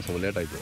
ಸ್ವಲ್ಪ ಲೇಟ್ ಆಯಿತು.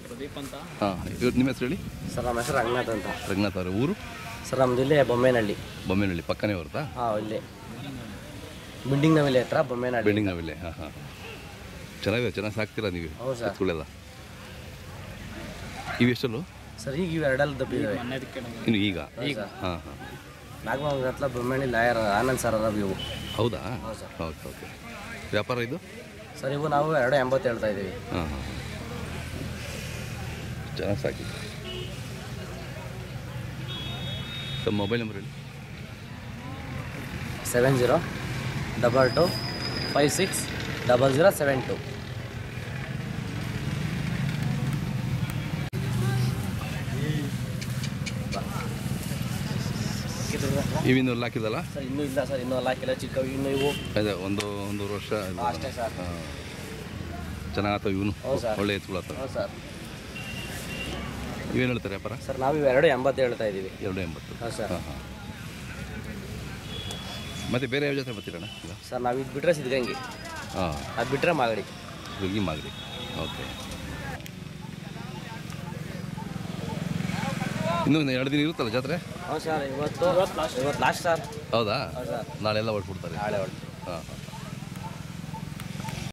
ಪ್ರದೀಪ್ ಅಂತ. ಹಾಂ, ನಿಮ್ಮ ಹೆಸರು ಹೇಳಿ ಸರ್. ನಮ್ಮ ಹೆಸರು ರಂಗನಾಥ್ ಅಂತ. ರಂಗನಾಥ್ ಅವರ ಊರು? ಸರ್ ನಮ್ದು ಇಲ್ಲೇ ಬೊಮ್ಮೇನಹಳ್ಳಿ. ಬೊಮ್ಮೇನಹಳ್ಳಿ ಪಕ್ಕನೇ ಬರುತ್ತಾ? ಹಾಂ, ಇಲ್ಲೇ ಬಿಲ್ಡಿಂಗ್ ನವಿಲೆ ಹತ್ರ ಬೊಮ್ಮೇನಹಳ್ಳಿ. ಬಿಲ್ಡಿಂಗ್ ನವಿಲೆ. ಹಾಂ ಹಾಂ, ಚೆನ್ನಾಗಿ ಸಾಕ್ತೀರಾ ನೀವು? ಹೌದು ಸರ್. ಎತ್ತುಗಳೆಲ್ಲ ಇವೆಷ್ಟಲ್ಲೂ? ಸರ್ ಈಗ ಇವು ಎರಡಲ್ಲಿ ದಬ್ಬಿದ್ದಾವೆ ಇನ್ನು ಈಗ? ಹಾಂ ಹಾಂ. ನಾಗಮಂಗಲ ಹತ್ರ ಬೊಮ್ಮೇನಹಳ್ಳಿ ಲಾಯರ್ ಆನಂದ್ ಸರ್ ಅದಾವ ಇವು. ಹೌದಾ? ಹೌದು ಸರ್. Okay okay. ವ್ಯಾಪಾರ ಇದು? ಸರ್ ಇವು ನಾವು 280 ಹೇಳ್ತಾ ಇದ್ದೀವಿ. ಹಾಂ ಹಾಂ, ಚೆನ್ನಾಗಿ ಸಾಕಿ. ತಮ್ಮ ಮೊಬೈಲ್ ನಂಬರ್ ಹೇಳಿ. 7022560072. ಇವಿನ್ನೂ ಹಾಕಿದಲ್ಲ ಸರ್? ಇನ್ನೂ ಇಲ್ಲ ಸರ್, ಇನ್ನೂ ಹಾಕಿಲ್ಲ. ಚಿಕ್ಕವು ಇನ್ನೂ ಇವು ಅದೇ ಒಂದೂವರೆ ವರ್ಷ ಅಷ್ಟೇ ಸರ್. ಚೆನ್ನಾಗತ್ತವ ಇವನು? ಹೌದು ಸರ್. ಒಳ್ಳೆ ಎತ್ತುಗಳತ್ತವ. ಹೌದು ಸರ್. ಇವೇನು ಹೇಳ್ತಾರೆ ವ್ಯಾಪಾರ? ಸರ್ ನಾವು ಇವು 280 ಹೇಳ್ತಾ ಇದ್ದೀವಿ. 280. ಹಾಂ ಸರ್. ಹಾಂ ಹಾಂ. ಮತ್ತು ಬೇರೆ ಯಾವ ಜಾತ್ರೆ ಬರ್ತೀರಣ್ಣ ಈಗ? ಸರ್ ನಾವು ಇದು ಬಿಟ್ಟರೆ ಸಿದ್ಧಗಂಗೆ. ಹಾಂ, ಅದು ಬಿಟ್ಟರೆ ಮಾಗಡಿ. ಹುಡುಗಿ ಮಾಗಡಿ. ಓಕೆ. ಇನ್ನೂ 2 ದಿನ ಇರುತ್ತಲ್ಲ ಜಾತ್ರೆ? ಹೌದು ಸರ್. ಇವತ್ತು ಲಾಸ್ಟ್ ಸರ್. ಹೌದಾ? ಹೌದು ಸರ್. ನಾಳೆಲ್ಲ ಹೊರಟ್ಬಿಡ್ತಾರೆ? ನಾಳೆ ಹೊರಟು. ಹಾಂ ಹಾಂ.